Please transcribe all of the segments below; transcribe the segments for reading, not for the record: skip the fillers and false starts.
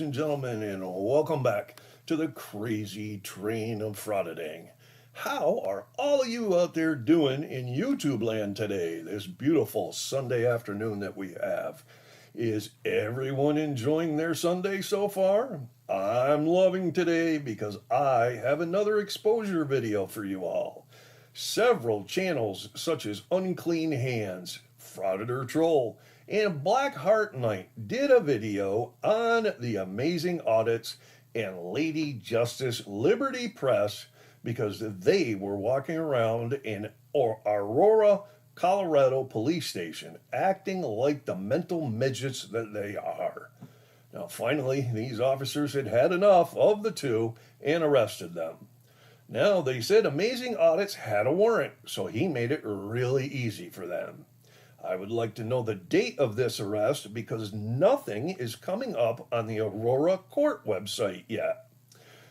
and gentlemen, and welcome back to the crazy train of frauditing. How are all of you out there doing in YouTube land today, this beautiful Sunday afternoon that we have? Is everyone enjoying their Sunday so far? I'm loving today because I have another exposure video for you all. Several channels such as Unclean Hands, Frauditor Troll, and Black Heart Knight did a video on the amazing audits and Lady Justice Liberty Press because they were walking around in Aurora, Colorado police station acting like the mental midgets that they are. Now, finally, these officers had had enough of the two and arrested them. Now, they said Amazing Audits had a warrant, so he made it really easy for them. I would like to know the date of this arrest because nothing is coming up on the Aurora court website yet.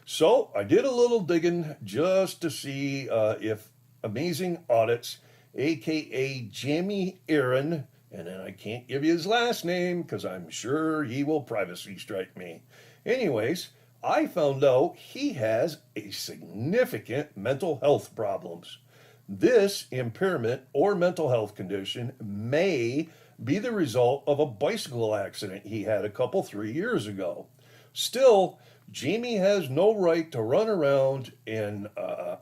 So I did a little digging just to see if Amazing Audits, aka Jamie Aaron, and then I can't give you his last name because I'm sure he will privacy strike me. Anyways, I found out he has a significant mental health problems. This impairment or mental health condition may be the result of a bicycle accident he had 3 years ago. Still, Jamie has no right to run around and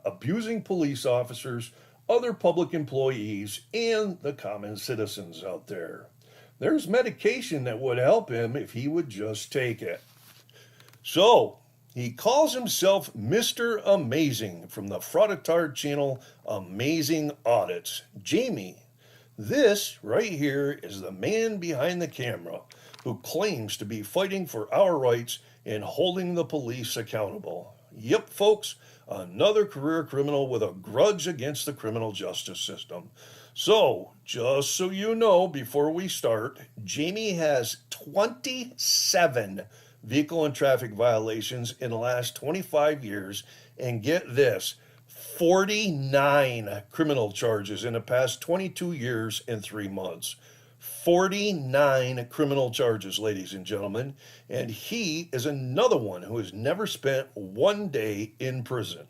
abusing police officers, other public employees, and the common citizens out there. There's medication that would help him if he would just take it. So, he calls himself Mr. Amazing from the frauditors channel Amazing Audits. Jamie, this right here is the man behind the camera who claims to be fighting for our rights and holding the police accountable. Yep, folks, another career criminal with a grudge against the criminal justice system. So, just so you know, before we start, Jamie has 27 vehicle and traffic violations in the last 25 years, and get this, 49 criminal charges in the past 22 years and 3 months. 49 criminal charges, ladies and gentlemen, and he is another one who has never spent 1 day in prison.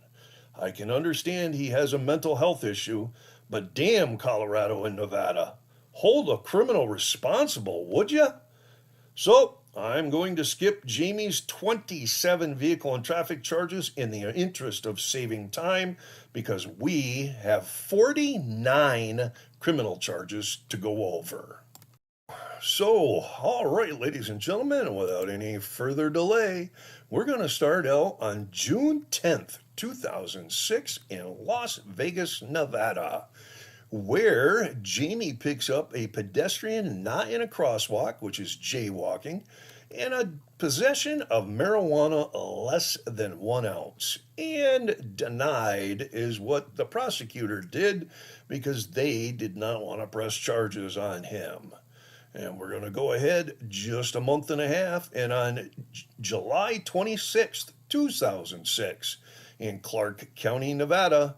I can understand he has a mental health issue, but damn, Colorado and Nevada, hold a criminal responsible, would you? So, I'm going to skip Jamie's 27 vehicle and traffic charges in the interest of saving time because we have 49 criminal charges to go over. So, all right, ladies and gentlemen, without any further delay, we're going to start out on June 10th, 2006 in Las Vegas, Nevada, where Jamie picks up a pedestrian not in a crosswalk, which is jaywalking, and a possession of marijuana less than 1 ounce. And denied is what the prosecutor did because they did not want to press charges on him. And we're going to go ahead just a month and a half, and on July 26th, 2006, in Clark County, Nevada,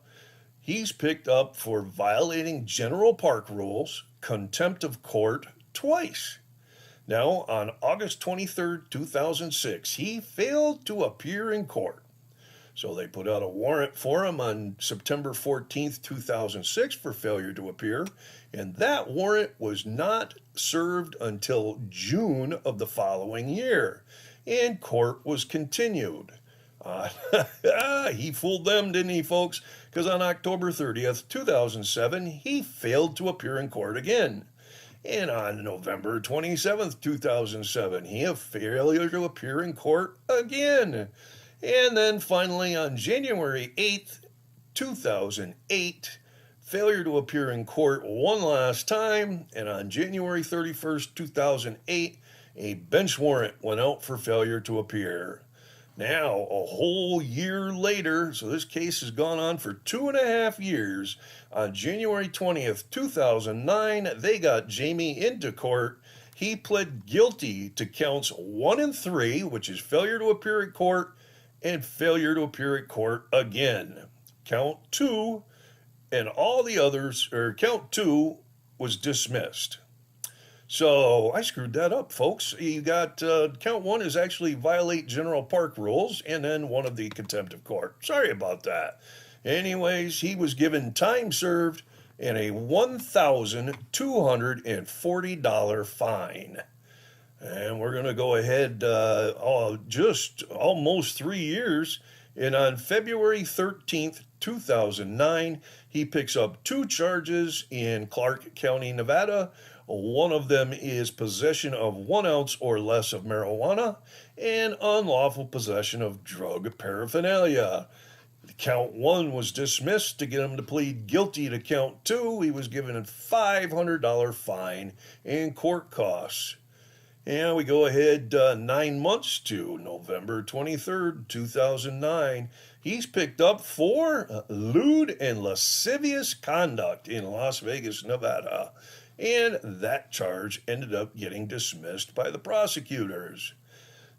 he's picked up for violating general park rules, contempt of court, twice. Now, on August 23rd, 2006, he failed to appear in court. So they put out a warrant for him on September 14th, 2006 for failure to appear, and that warrant was not served until June of the following year, and court was continued. He fooled them, didn't he, folks? Because on October 30th, 2007, he failed to appear in court again. And on November 27th, 2007, he had failure to appear in court again. And then finally on January 8th, 2008, failure to appear in court one last time. And on January 31st, 2008, a bench warrant went out for failure to appear. Now, a whole year later, so this case has gone on for 2.5 years, on January 20th, 2009, they got Jamie into court. He pled guilty to counts 1 and 3, which is failure to appear at court and failure to appear at court again. Count 2 and all the others, or count 2 was dismissed. So I screwed that up, folks. You got count one is actually violate general park rules, and then one of the contempt of court. Sorry about that. Anyways, he was given time served and a $1,240 fine. And we're going to go ahead just almost 3 years. And on February 13th, 2009, he picks up two charges in Clark County, Nevada. One of them is possession of 1 ounce or less of marijuana and unlawful possession of drug paraphernalia. Count one was dismissed to get him to plead guilty to count two. He was given a $500 fine and court costs. And we go ahead 9 months to November 23rd, 2009. He's picked up for lewd and lascivious conduct in Las Vegas, Nevada. And that charge ended up getting dismissed by the prosecutors.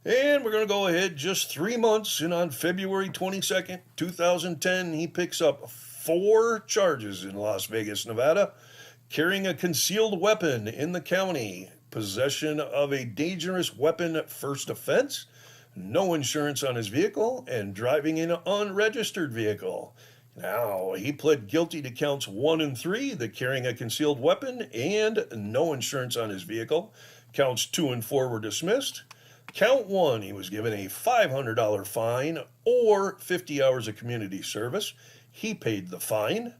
And we're going to go ahead just 3 months, and on February 22nd, 2010, he picks up four charges in Las Vegas, Nevada: carrying a concealed weapon in the county, possession of a dangerous weapon first offense, no insurance on his vehicle, and driving an unregistered vehicle. Now, he pled guilty to counts 1 and 3, the carrying a concealed weapon and no insurance on his vehicle. Counts 2 and 4 were dismissed. Count 1, he was given a $500 fine or 50 hours of community service. He paid the fine.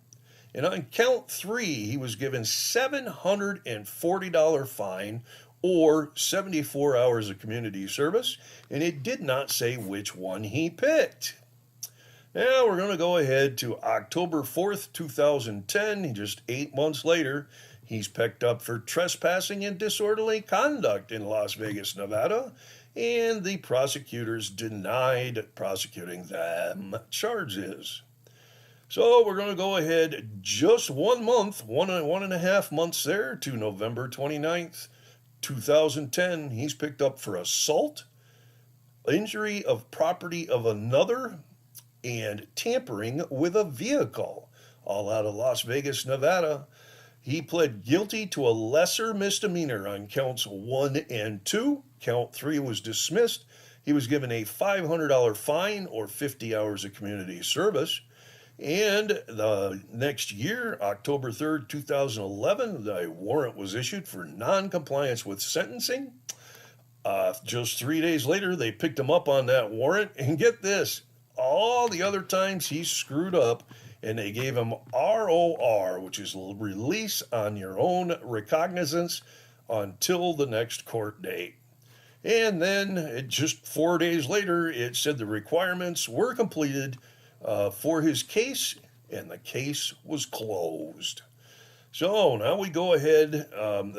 And on count 3, he was given $740 fine or 74 hours of community service, and it did not say which one he picked. Now we're going to go ahead to October 4th, 2010. Just 8 months later, he's picked up for trespassing and disorderly conduct in Las Vegas, Nevada, and the prosecutors denied prosecuting them charges. So we're going to go ahead just 1 month, 1.5 months there to November 29th, 2010. He's picked up for assault, injury of property of another, and tampering with a vehicle, all out of Las Vegas, Nevada. He pled guilty to a lesser misdemeanor on counts 1 and 2. Count 3 was dismissed. He was given a $500 fine or 50 hours of community service. And the next year, October 3rd, 2011, the warrant was issued for noncompliance with sentencing. Just 3 days later, they picked him up on that warrant. And get this, all the other times he screwed up, and they gave him ROR, which is release on your own recognizance until the next court date. And then just 4 days later, it said the requirements were completed for his case, and the case was closed. So now we go ahead on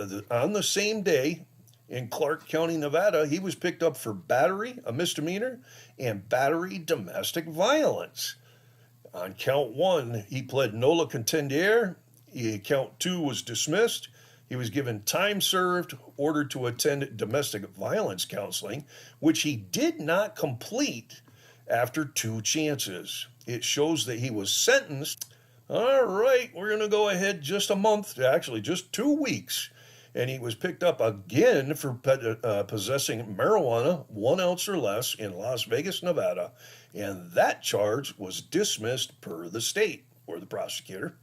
the same day in Clark County, Nevada. He was picked up for battery, a misdemeanor, and battery domestic violence. On count 1, he pled nola contendere. Count 2 was dismissed. He was given time served, ordered to attend domestic violence counseling, which he did not complete after 2 chances. It shows that he was sentenced. All right, we're going to go ahead just a month, actually just 2 weeks, and he was picked up again for possessing marijuana, 1 ounce or less, in Las Vegas, Nevada, and that charge was dismissed per the state or the prosecutor.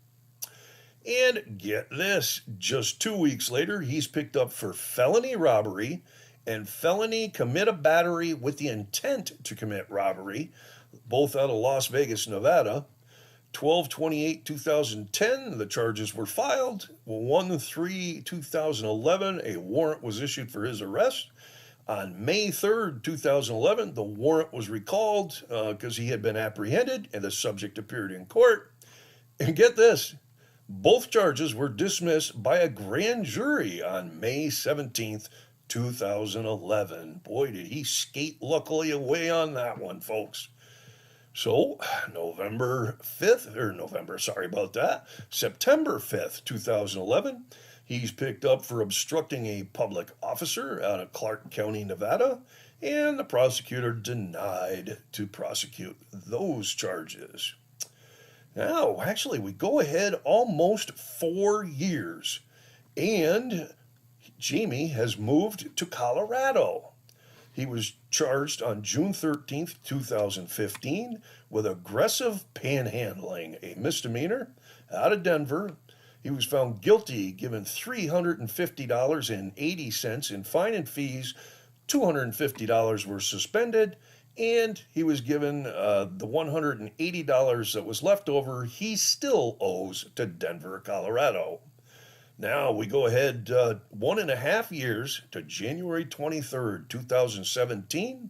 And get this, just 2 weeks later, he's picked up for felony robbery and felony commit a battery with the intent to commit robbery, both out of Las Vegas, Nevada. 12/28/2010, the charges were filed. 1/3/2011, a warrant was issued for his arrest. On May 3rd, 2011, the warrant was recalled because he had been apprehended and the subject appeared in court. And get this, both charges were dismissed by a grand jury on May 17th, 2011. Boy, did he skate luckily away on that one, folks. So, September 5th, 2011, he's picked up for obstructing a public officer out of Clark County, Nevada, and the prosecutor denied to prosecute those charges. Now, actually, we go ahead almost 4 years, and Jamie has moved to Colorado. He was charged on June 13th, 2015 with aggressive panhandling, a misdemeanor, out of Denver. He was found guilty, given $350.80 in fine and fees. $250 were suspended, and he was given the $180 that was left over he still owes to Denver, Colorado. Now we go ahead 1.5 years to January 23rd, 2017,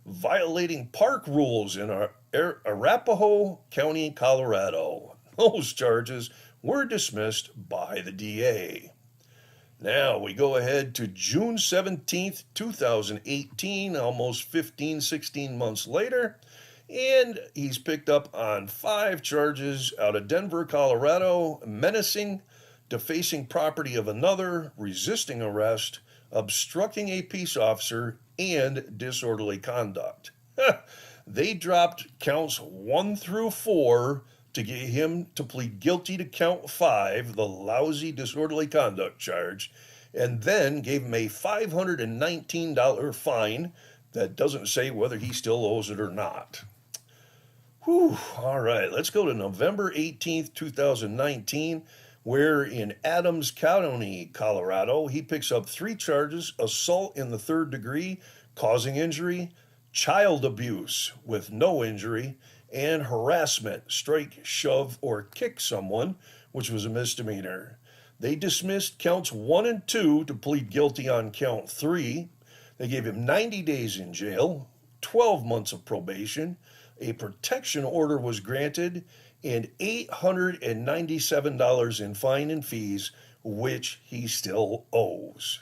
violating park rules in Arapahoe County, Colorado. Those charges were dismissed by the DA. Now we go ahead to June 17th, 2018, almost 16 months later, and he's picked up on 5 charges out of Denver, Colorado: menacing, defacing property of another, resisting arrest, obstructing a peace officer, and disorderly conduct. They dropped counts 1 through 4 to get him to plead guilty to count 5, the lousy disorderly conduct charge, and then gave him a $519 fine that doesn't say whether he still owes it or not. Whew, all right, let's go to November 18th, 2019, where in Adams County, Colorado, he picks up 3 charges: assault in the 3rd degree, causing injury, child abuse with no injury, and harassment, strike, shove, or kick someone, which was a misdemeanor. They dismissed counts 1 and 2 to plead guilty on count 3. They gave him 90 days in jail, 12 months of probation, a protection order was granted, and $897 in fine and fees, which he still owes.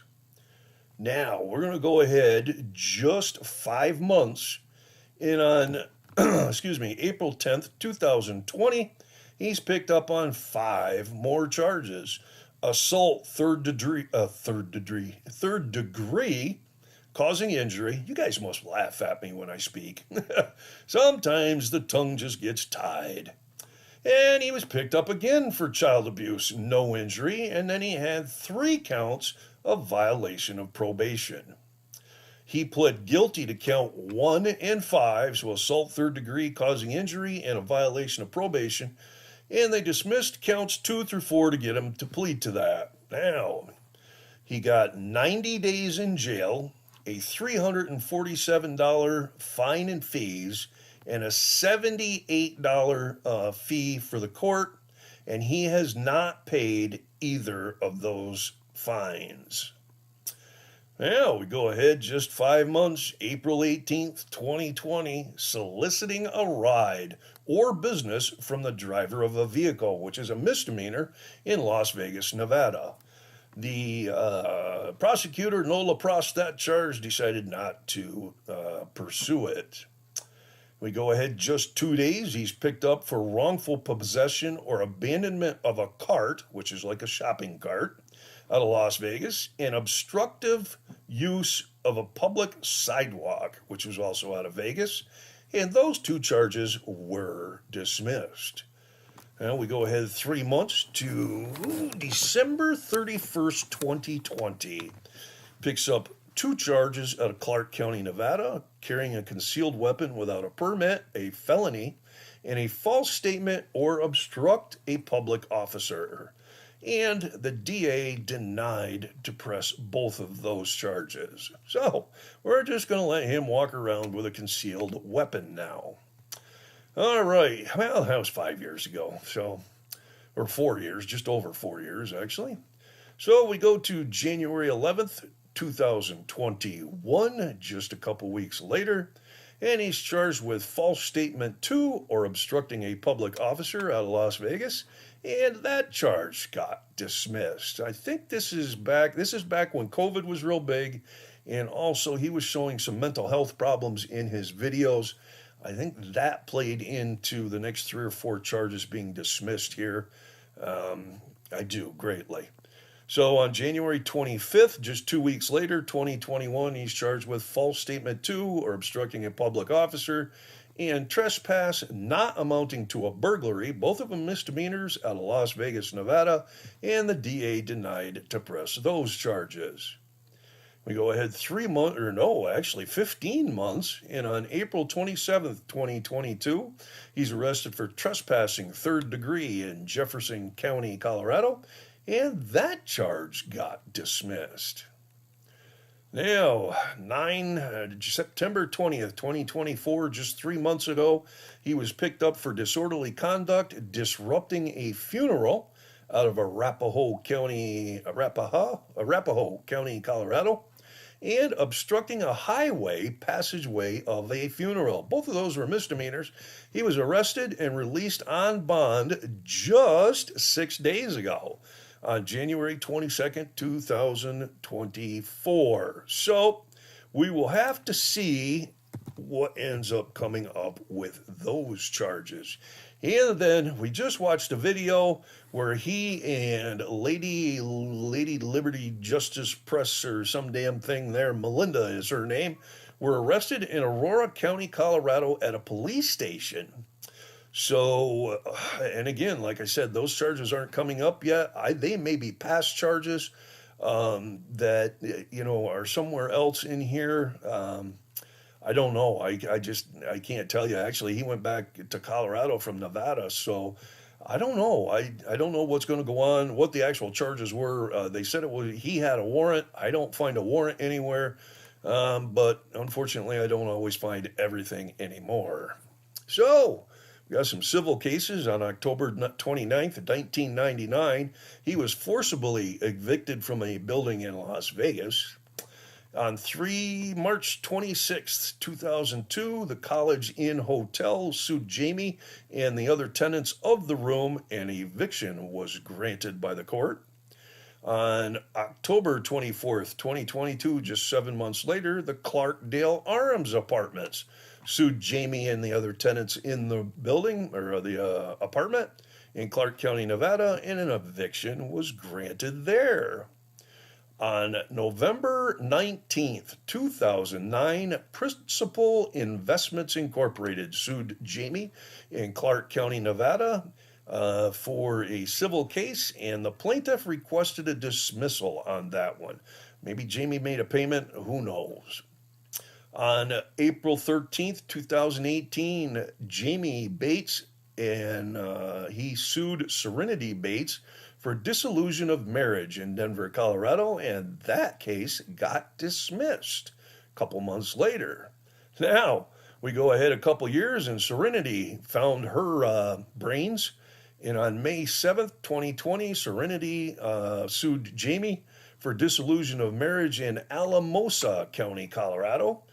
Now, we're going to go ahead just 5 months, and on April 10th, 2020, he's picked up on 5 more charges: assault, third degree, causing injury. You guys must laugh at me when I speak. Sometimes the tongue just gets tied. And he was picked up again for child abuse, no injury, and then he had 3 counts of violation of probation. He pled guilty to count 1 and 5, so assault, 3rd degree, causing injury, and a violation of probation, and they dismissed counts 2 through 4 to get him to plead to that. Now, he got 90 days in jail, a $347 fine and fees, and a $78 fee for the court, and he has not paid either of those fines. Now we go ahead just 5 months, April 18th, 2020, soliciting a ride or business from the driver of a vehicle, which is a misdemeanor in Las Vegas, Nevada. The prosecutor, Nola Prost, that charge, decided not to pursue it. We go ahead just 2 days. He's picked up for wrongful possession or abandonment of a cart, which is like a shopping cart, out of Las Vegas, and obstructive use of a public sidewalk, which was also out of Vegas. And those 2 charges were dismissed. Now we go ahead 3 months to December 31st, 2020. Picks up 2 charges out of Clark County, Nevada: carrying a concealed weapon without a permit, a felony, and a false statement or obstruct a public officer. And the DA denied to press both of those charges. So we're just going to let him walk around with a concealed weapon now. All right, well, that was 5 years ago, or 4 years, just over 4 years, actually. So we go to January 11th, 2021, just a couple weeks later, and he's charged with false statement to or obstructing a public officer out of Las Vegas, and that charge got dismissed. I think this is back when COVID was real big, and also he was showing some mental health problems in his videos. I think that played into the next 3 or 4 charges being dismissed here. I do greatly. So on January 25th, just 2 weeks later, 2021, he's charged with false statement to or obstructing a public officer, and trespass not amounting to a burglary, both of them misdemeanors out of Las Vegas, Nevada, and the DA denied to press those charges. We go ahead 3 months, or no, actually 15 months, and on April 27th, 2022, he's arrested for trespassing third degree in Jefferson County, Colorado, and that charge got dismissed. Now, September 20th, 2024, just 3 months ago, he was picked up for disorderly conduct, disrupting a funeral out of Arapahoe County, Colorado, and obstructing a highway passageway of a funeral. Both of those were misdemeanors. He was arrested and released on bond just 6 days ago on January 22nd, 2024. So we will have to see what ends up coming up with those charges. And then we just watched a video where he and Lady Liberty Justice Press or some damn thing there, Melinda is her name, were arrested in Aurora County, Colorado at a police station. So, and again, like I said, those charges aren't coming up yet. They may be past charges that, are somewhere else in here. I don't know. I can't tell you. Actually, he went back to Colorado from Nevada, so I don't know. I don't know what's going to go on, what the actual charges were. They said he had a warrant. I don't find a warrant anywhere, but unfortunately, I don't always find everything anymore. So we got some civil cases. On October 29th, 1999, he was forcibly evicted from a building in Las Vegas. On March 26, 2002, the College Inn Hotel sued Jamie and the other tenants of the room, and eviction was granted by the court. On October 24th, 2022, just 7 months later, the Clarkdale Arms Apartments sued Jamie and the other tenants in the building, or the apartment, in Clark County, Nevada, and an eviction was granted there. On November 19th, 2009, Principal Investments Incorporated sued Jamie in Clark County, Nevada, for a civil case, and the plaintiff requested a dismissal on that one. Maybe Jamie made a payment, who knows. On April 13th, 2018, Jamie Bates, and he sued Serenity Bates for dissolution of marriage in Denver, Colorado, and that case got dismissed a couple months later. Now, we go ahead a couple years, and Serenity found her brains, and on May 7th, 2020, Serenity sued Jamie for dissolution of marriage in Alamosa County, Colorado,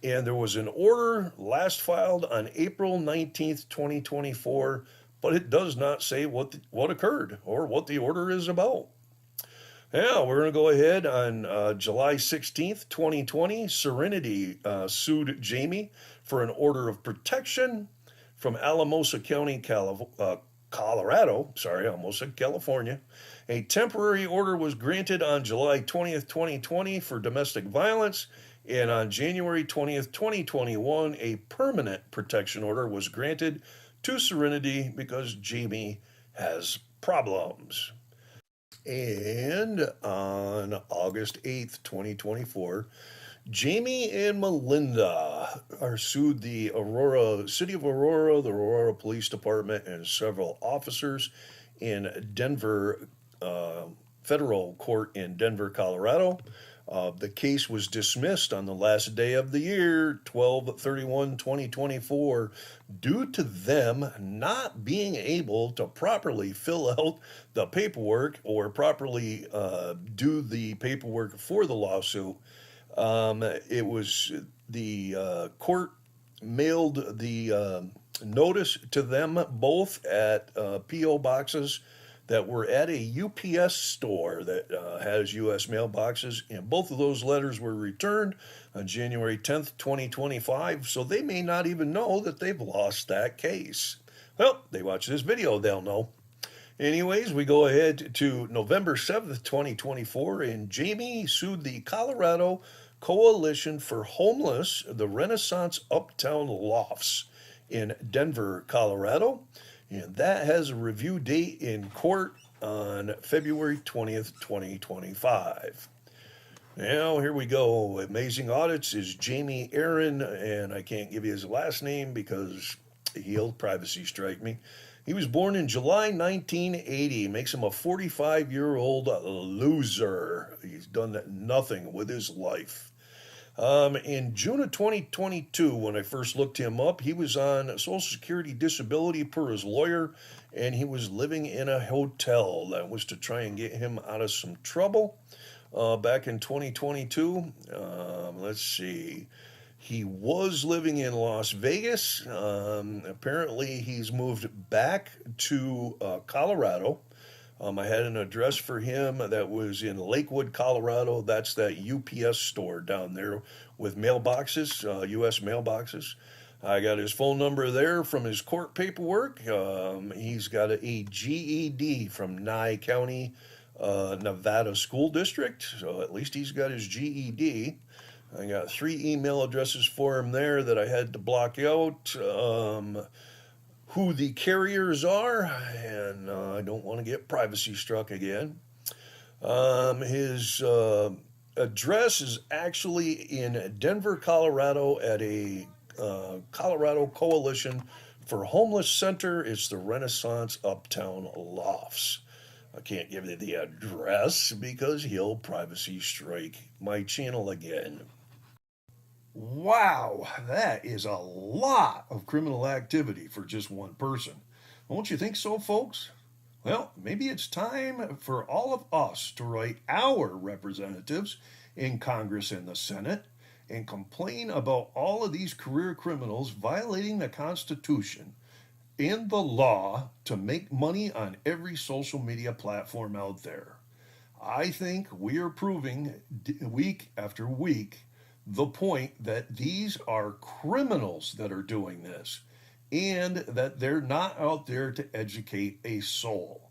and there was an order last filed on April 19th, 2024, but it does not say what occurred or what the order is about. Now, we're going to go ahead on July 16th, 2020. Serenity sued Jamie for an order of protection from Alamosa County, Colorado. Sorry, almost said California. A temporary order was granted on July 20th, 2020 for domestic violence, and on January 20th, 2021, a permanent protection order was granted to Serenity because Jamie has problems. And on August 8th, 2024, Jamie and Melinda are sued the City of Aurora, the Aurora Police Department, and several officers in Denver, federal court in Denver, Colorado. The case was dismissed on the last day of the year, 12/31/2024, due to them not being able to properly fill out the paperwork or properly do the paperwork for the lawsuit. It was the court mailed the notice to them both at P.O. boxes that were at a UPS store that has U.S. mailboxes, and both of those letters were returned on January 10th, 2025, so they may not even know that they've lost that case. Well, they watch this video, they'll know. Anyways, we go ahead to November 7th, 2024, and Jamie sued the Colorado Coalition for Homeless, the Renaissance Uptown Lofts, in Denver, Colorado. And that has a review date in court on February 20th, 2025. Now, here we go. Amazing Audits is Jamie Aaron, and I can't give you his last name because he'll privacy strike me. He was born in July 1980. Makes him a 45-year-old loser. He's done nothing with his life. In June of 2022, when I first looked him up, he was on Social Security disability per his lawyer, and he was living in a hotel. That was to try and get him out of some trouble. Back in 2022, let's see. He was living in Las Vegas. Apparently, he's moved back to Colorado. I had an address for him that was in Lakewood, Colorado. That's that UPS store down there with mailboxes, U.S. mailboxes. I got his phone number there from his court paperwork. He's got a GED from Nye County, Nevada School District. So at least he's got his GED. I got 3 email addresses for him there that I had to block out. Who the carriers are, and I don't want to get privacy struck again. His address is actually in Denver, Colorado at a Colorado Coalition for Homeless Center. It's the Renaissance Uptown Lofts. I can't give you the address because he'll privacy strike my channel again. Wow, that is a lot of criminal activity for just one person. Don't you think so, folks? Well, maybe it's time for all of us to write our representatives in Congress and the Senate and complain about all of these career criminals violating the Constitution and the law to make money on every social media platform out there. I think we are proving week after week the point that these are criminals that are doing this and that they're not out there to educate a soul.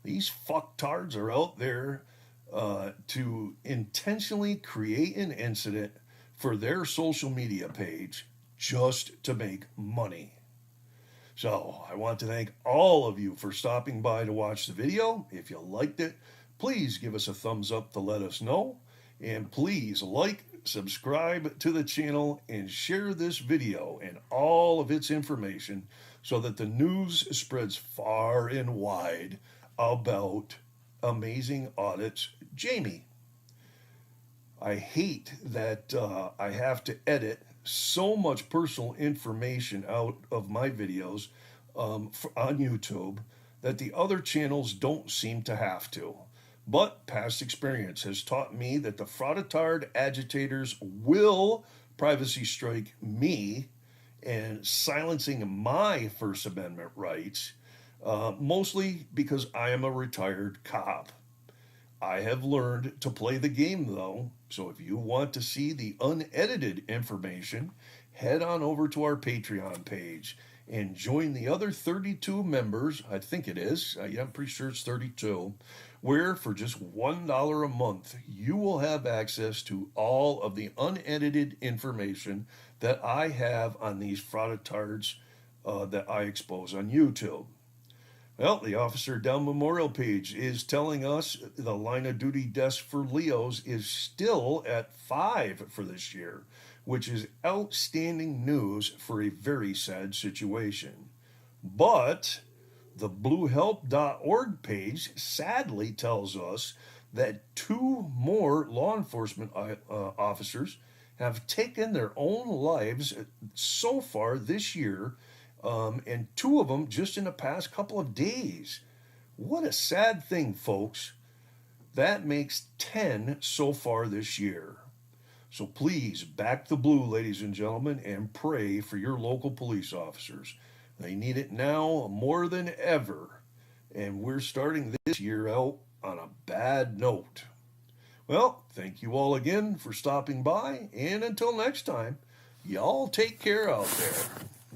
These fucktards are out there to intentionally create an incident for their social media page just to make money. So I want to thank all of you for stopping by to watch the video. If you liked it, please give us a thumbs up to let us know. And please like, subscribe to the channel, and share this video and all of its information so that the news spreads far and wide about Amazing Audits Jamie. I hate that I have to edit so much personal information out of my videos on YouTube that the other channels don't seem to have to. But past experience has taught me that the frauditard agitators will privacy strike me and silencing my First Amendment rights, mostly because I am a retired cop. I have learned to play the game, though, so if you want to see the unedited information, head on over to our Patreon page and join the other 32 members, I think it is, I'm pretty sure it's 32, where for just $1 a month, you will have access to all of the unedited information that I have on these frauditards that I expose on YouTube. Well, the Officer Down Memorial page is telling us the line of duty deaths for Leos is still at 5 for this year, which is outstanding news for a very sad situation. But the bluehelp.org page sadly tells us that 2 more law enforcement officers have taken their own lives so far this year, and 2 of them just in the past couple of days. What a sad thing, folks. That makes 10 so far this year. So please back the blue, ladies and gentlemen, and pray for your local police officers. They need it now more than ever, and we're starting this year out on a bad note. Well, thank you all again for stopping by, and until next time, y'all take care out there.